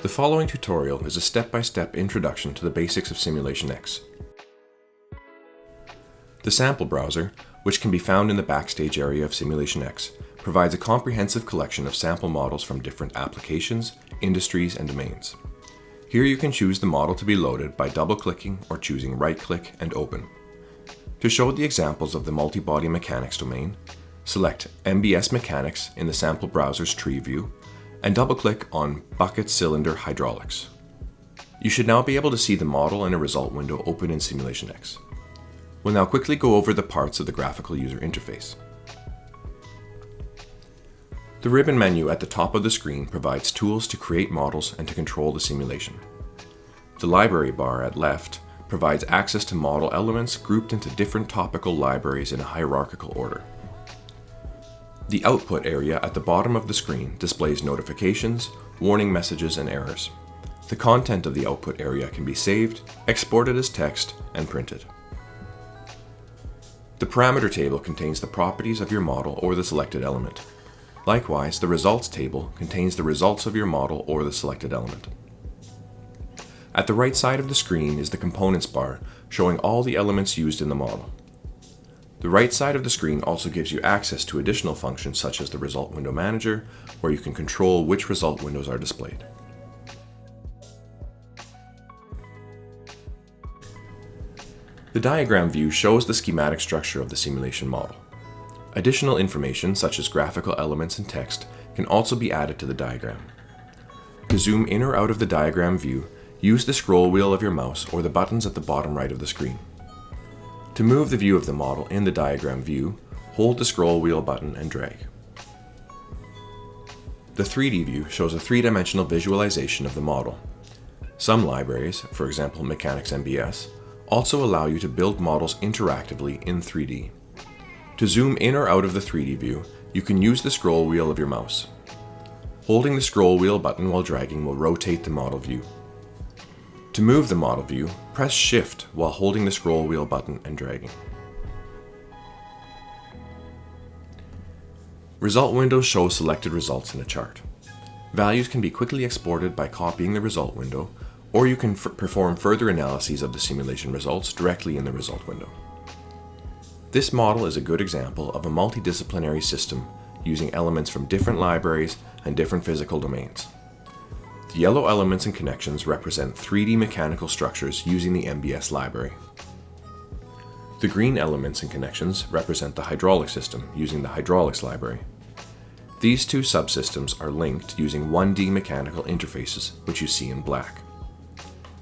The following tutorial is a step-by-step introduction to the basics of SimulationX. The sample browser, which can be found in the backstage area of SimulationX, provides a comprehensive collection of sample models from different applications, industries, and domains. Here you can choose the model to be loaded by double-clicking or choosing right-click and open. To show the examples of the multi-body mechanics domain, select MBS Mechanics in the sample browser's tree view, and double-click on BucketCylinderHydraulics. You should now be able to see the model and a result window open in SimulationX. We'll now quickly go over the parts of the graphical user interface. The ribbon menu at the top of the screen provides tools to create models and to control the simulation. The library bar at left provides access to model elements grouped into different topical libraries in a hierarchical order. The output area at the bottom of the screen displays notifications, warning messages, and errors. The content of the output area can be saved, exported as text, and printed. The parameter table contains the properties of your model or the selected element. Likewise, the results table contains the results of your model or the selected element. At the right side of the screen is the components bar showing all the elements used in the model. The right side of the screen also gives you access to additional functions such as the Result Window Manager, where you can control which result windows are displayed. The diagram view shows the schematic structure of the simulation model. Additional information such as graphical elements and text can also be added to the diagram. To zoom in or out of the diagram view, use the scroll wheel of your mouse or the buttons at the bottom right of the screen. To move the view of the model in the diagram view, hold the scroll wheel button and drag. The 3D view shows a three-dimensional visualization of the model. Some libraries, for example Mechanics MBS, also allow you to build models interactively in 3D. To zoom in or out of the 3D view, you can use the scroll wheel of your mouse. Holding the scroll wheel button while dragging will rotate the model view. To move the model view, press Shift while holding the scroll wheel button and dragging. Result windows show selected results in a chart. Values can be quickly exported by copying the result window, or you can perform further analyses of the simulation results directly in the result window. This model is a good example of a multidisciplinary system using elements from different libraries and different physical domains. The yellow elements and connections represent 3D mechanical structures using the MBS library. The green elements and connections represent the hydraulic system using the hydraulics library. These two subsystems are linked using 1D mechanical interfaces, which you see in black.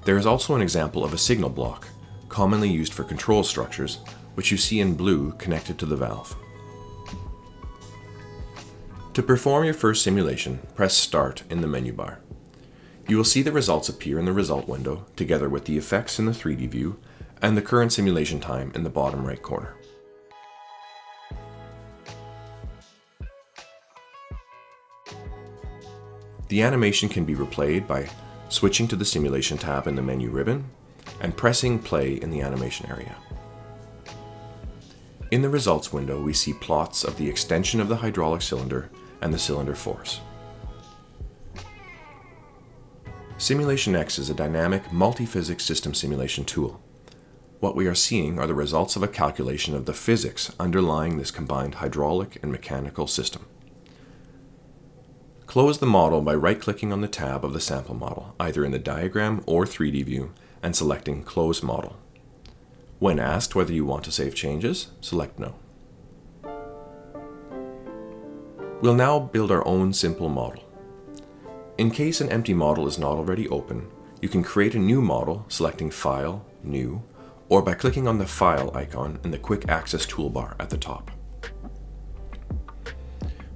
There is also an example of a signal block, commonly used for control structures, which you see in blue connected to the valve. To perform your first simulation, press Start in the menu bar. You will see the results appear in the result window, together with the effects in the 3D view and the current simulation time in the bottom right corner. The animation can be replayed by switching to the Simulation tab in the menu ribbon and pressing play in the animation area. In the results window, we see plots of the extension of the hydraulic cylinder and the cylinder force. SimulationX is a dynamic multi-physics system simulation tool. What we are seeing are the results of a calculation of the physics underlying this combined hydraulic and mechanical system. Close the model by right-clicking on the tab of the sample model, either in the diagram or 3D view, and selecting Close Model. When asked whether you want to save changes, select No. We'll now build our own simple model. In case an empty model is not already open, you can create a new model selecting File, New, or by clicking on the File icon in the Quick Access toolbar at the top.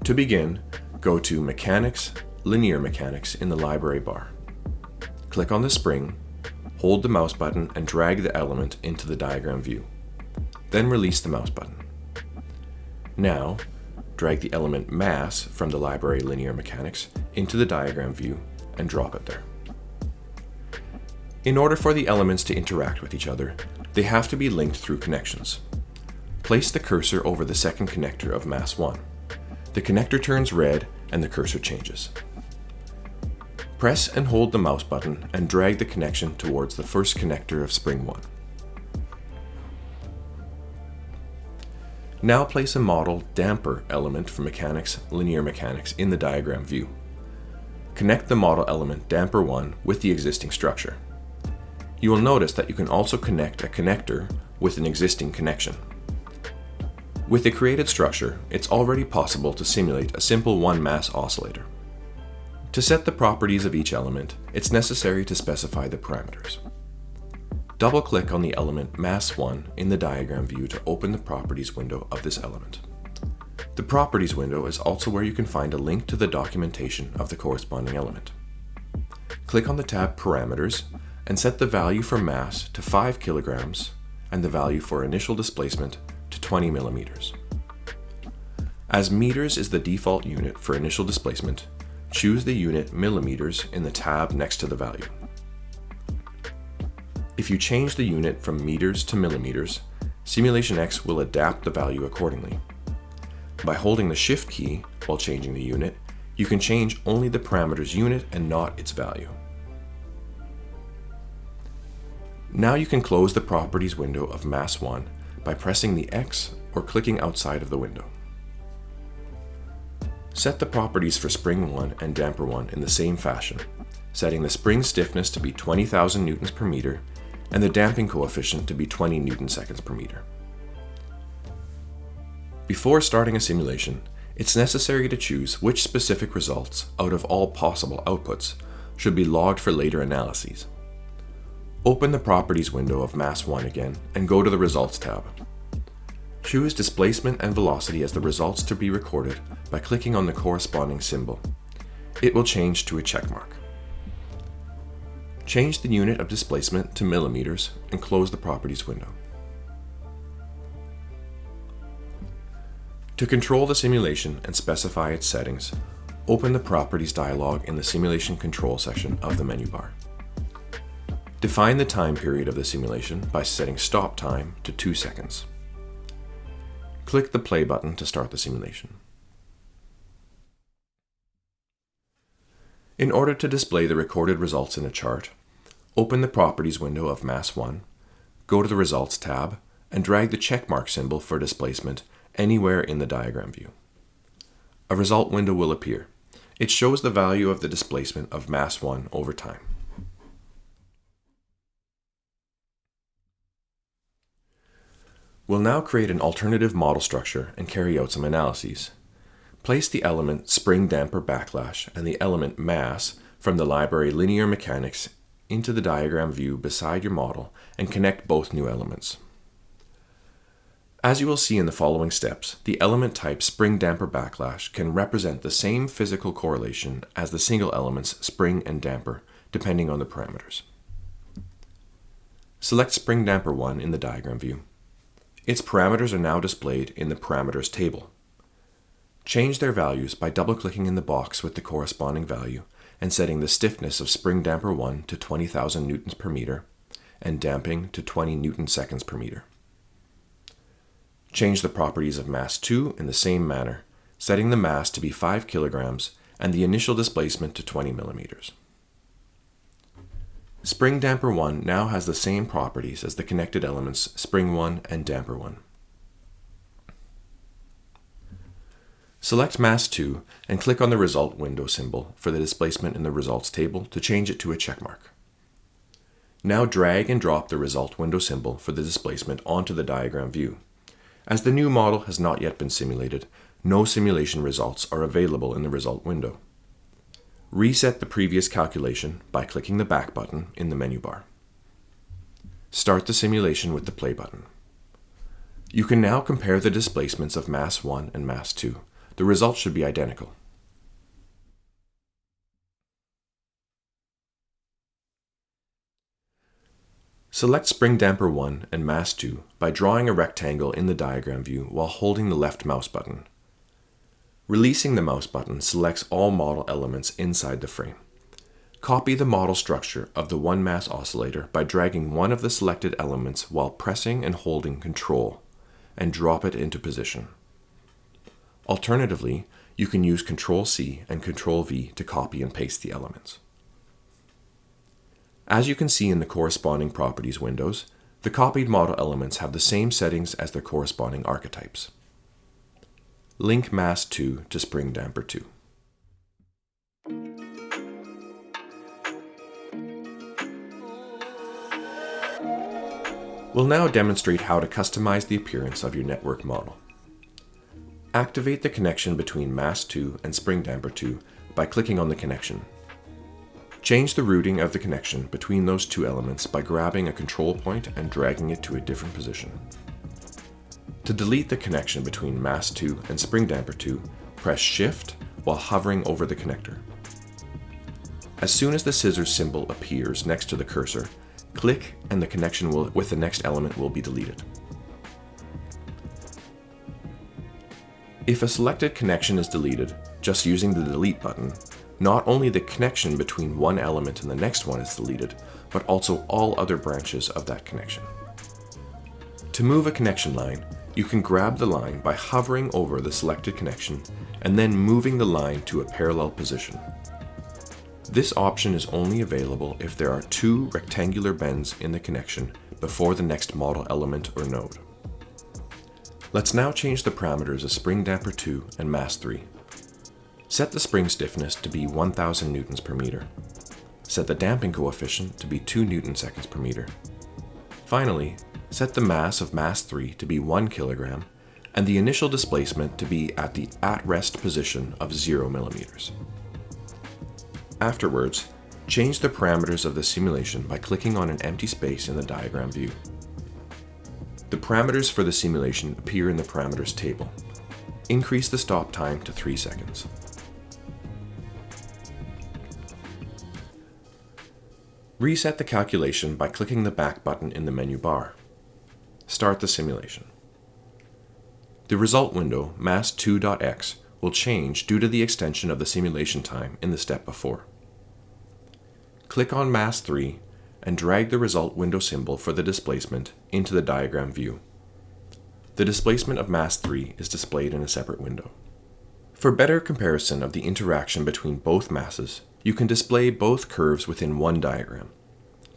To begin, go to Mechanics, Linear Mechanics in the library bar. Click on the spring, hold the mouse button and drag the element into the diagram view. Then release the mouse button. Now, drag the element mass from the library Linear Mechanics into the diagram view and drop it there. In order for the elements to interact with each other, they have to be linked through connections. Place the cursor over the second connector of mass 1. The connector turns red and the cursor changes. Press and hold the mouse button and drag the connection towards the first connector of spring 1. Now place a model damper element from linear mechanics in the diagram view. Connect the model element damper 1 with the existing structure. You will notice that you can also connect a connector with an existing connection. With the created structure, it's already possible to simulate a simple one-mass oscillator. To set the properties of each element, it's necessary to specify the parameters. Double-click on the element mass 1 in the diagram view to open the properties window of this element. The properties window is also where you can find a link to the documentation of the corresponding element. Click on the tab Parameters and set the value for mass to 5 kilograms and the value for initial displacement to 20 millimeters. As meters is the default unit for initial displacement, choose the unit millimeters in the tab next to the value. If you change the unit from meters to millimeters, SimulationX will adapt the value accordingly. By holding the Shift key while changing the unit, you can change only the parameter's unit and not its value. Now you can close the properties window of mass 1 by pressing the X or clicking outside of the window. Set the properties for spring 1 and damper 1 in the same fashion, setting the spring stiffness to be 20,000 newtons per meter and the damping coefficient to be 20 newton-seconds per meter. Before starting a simulation, it's necessary to choose which specific results out of all possible outputs should be logged for later analyses. Open the Properties window of Mass 1 again and go to the Results tab. Choose Displacement and Velocity as the results to be recorded by clicking on the corresponding symbol. It will change to a checkmark. Change the unit of displacement to millimeters and close the Properties window. To control the simulation and specify its settings, open the Properties dialog in the Simulation Control section of the menu bar. Define the time period of the simulation by setting Stop Time to 2 seconds. Click the Play button to start the simulation. In order to display the recorded results in a chart, open the Properties window of Mass 1, go to the Results tab, and drag the checkmark symbol for displacement anywhere in the diagram view. A result window will appear. It shows the value of the displacement of Mass 1 over time. We'll now create an alternative model structure and carry out some analyses. Place the element spring damper backlash and the element mass from the library linear mechanics into the diagram view beside your model and connect both new elements. As you will see in the following steps, the element type spring damper backlash can represent the same physical correlation as the single elements spring and damper, depending on the parameters. Select spring damper 1 in the diagram view. Its parameters are now displayed in the parameters table. Change their values by double-clicking in the box with the corresponding value and setting the stiffness of spring damper 1 to 20,000 newtons per meter and damping to 20 newton-seconds per meter. Change the properties of mass 2 in the same manner, setting the mass to be 5 kilograms and the initial displacement to 20 millimeters. Spring damper 1 now has the same properties as the connected elements spring 1 and damper 1. Select mass 2 and click on the result window symbol for the displacement in the results table to change it to a checkmark. Now drag and drop the result window symbol for the displacement onto the diagram view. As the new model has not yet been simulated, no simulation results are available in the result window. Reset the previous calculation by clicking the back button in the menu bar. Start the simulation with the play button. You can now compare the displacements of mass 1 and mass 2. The results should be identical. Select spring damper 1 and mass 2 by drawing a rectangle in the diagram view while holding the left mouse button. Releasing the mouse button selects all model elements inside the frame. Copy the model structure of the one-mass oscillator by dragging one of the selected elements while pressing and holding Ctrl, and drop it into position. Alternatively, you can use Ctrl-C and Ctrl-V to copy and paste the elements. As you can see in the corresponding properties windows, the copied model elements have the same settings as their corresponding archetypes. Link Mass 2 to Spring Damper 2. We'll now demonstrate how to customize the appearance of your network model. Activate the connection between Mass 2 and Spring Damper 2 by clicking on the connection. Change the routing of the connection between those two elements by grabbing a control point and dragging it to a different position. To delete the connection between Mass 2 and Spring Damper 2, press Shift while hovering over the connector. As soon as the scissors symbol appears next to the cursor, click and the connection with the next element will be deleted. If a selected connection is deleted, just using the delete button, not only the connection between one element and the next one is deleted, but also all other branches of that connection. To move a connection line, you can grab the line by hovering over the selected connection and then moving the line to a parallel position. This option is only available if there are two rectangular bends in the connection before the next model element or node. Let's now change the parameters of Spring Damper 2 and Mass 3. Set the spring stiffness to be 1000 newtons per meter. Set the damping coefficient to be 2 newton seconds per meter. Finally, set the mass of Mass 3 to be 1 kilogram and the initial displacement to be at the at-rest position of 0 millimeters. Afterwards, change the parameters of the simulation by clicking on an empty space in the diagram view. The parameters for the simulation appear in the parameters table. Increase the stop time to 3 seconds. Reset the calculation by clicking the back button in the menu bar. Start the simulation. The result window, mass2.x, will change due to the extension of the simulation time in the step before. Click on Mass 3 and drag the result window symbol for the displacement into the diagram view. The displacement of Mass 3 is displayed in a separate window. For better comparison of the interaction between both masses, you can display both curves within one diagram.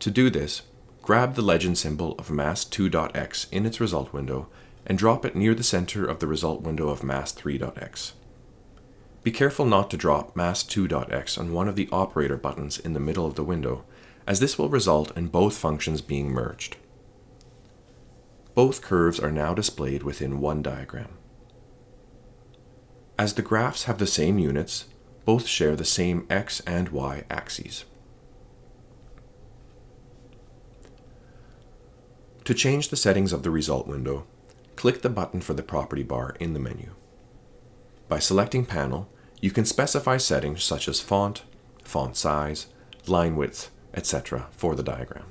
To do this, grab the legend symbol of mass2.x in its result window and drop it near the center of the result window of mass3.x. Be careful not to drop mass2.x on one of the operator buttons in the middle of the window, as this will result in both functions being merged. Both curves are now displayed within one diagram. As the graphs have the same units, both share the same x and y axes. To change the settings of the result window, click the button for the property bar in the menu. By selecting Panel, you can specify settings such as font, font size, line width, etc. for the diagram.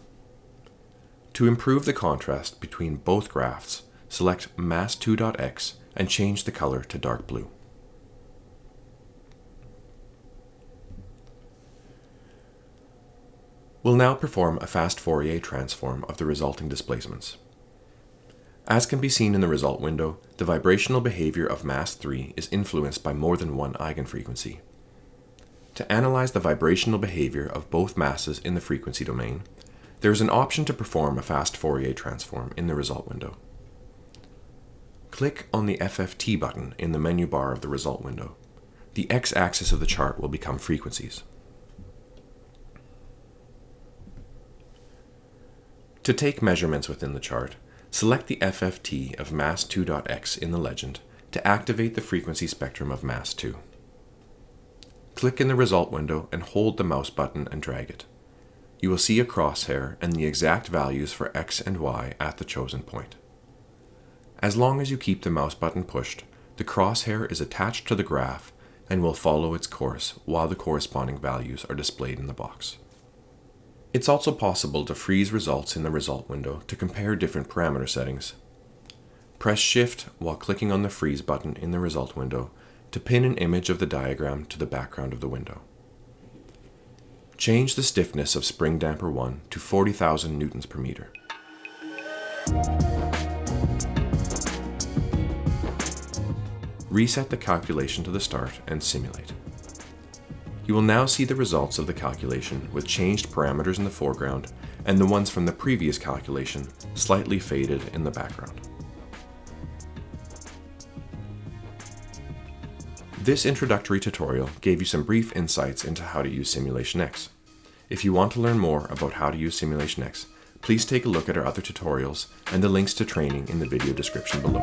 To improve the contrast between both graphs, select mass2.x and change the color to dark blue. We'll now perform a fast Fourier transform of the resulting displacements. As can be seen in the result window, the vibrational behavior of Mass 3 is influenced by more than one eigenfrequency. To analyze the vibrational behavior of both masses in the frequency domain, there is an option to perform a fast Fourier transform in the result window. Click on the FFT button in the menu bar of the result window. The x-axis of the chart will become frequencies. To take measurements within the chart, select the FFT of mass2.x in the legend to activate the frequency spectrum of Mass 2. Click in the result window and hold the mouse button and drag it. You will see a crosshair and the exact values for x and y at the chosen point. As long as you keep the mouse button pushed, the crosshair is attached to the graph and will follow its course while the corresponding values are displayed in the box. It's also possible to freeze results in the result window to compare different parameter settings. Press Shift while clicking on the Freeze button in the result window to pin an image of the diagram to the background of the window. Change the stiffness of Spring Damper 1 to 40,000 newtons per meter. Reset the calculation to the start and simulate. You will now see the results of the calculation with changed parameters in the foreground and the ones from the previous calculation slightly faded in the background. This introductory tutorial gave you some brief insights into how to use SimulationX. If you want to learn more about how to use SimulationX, please take a look at our other tutorials and the links to training in the video description below.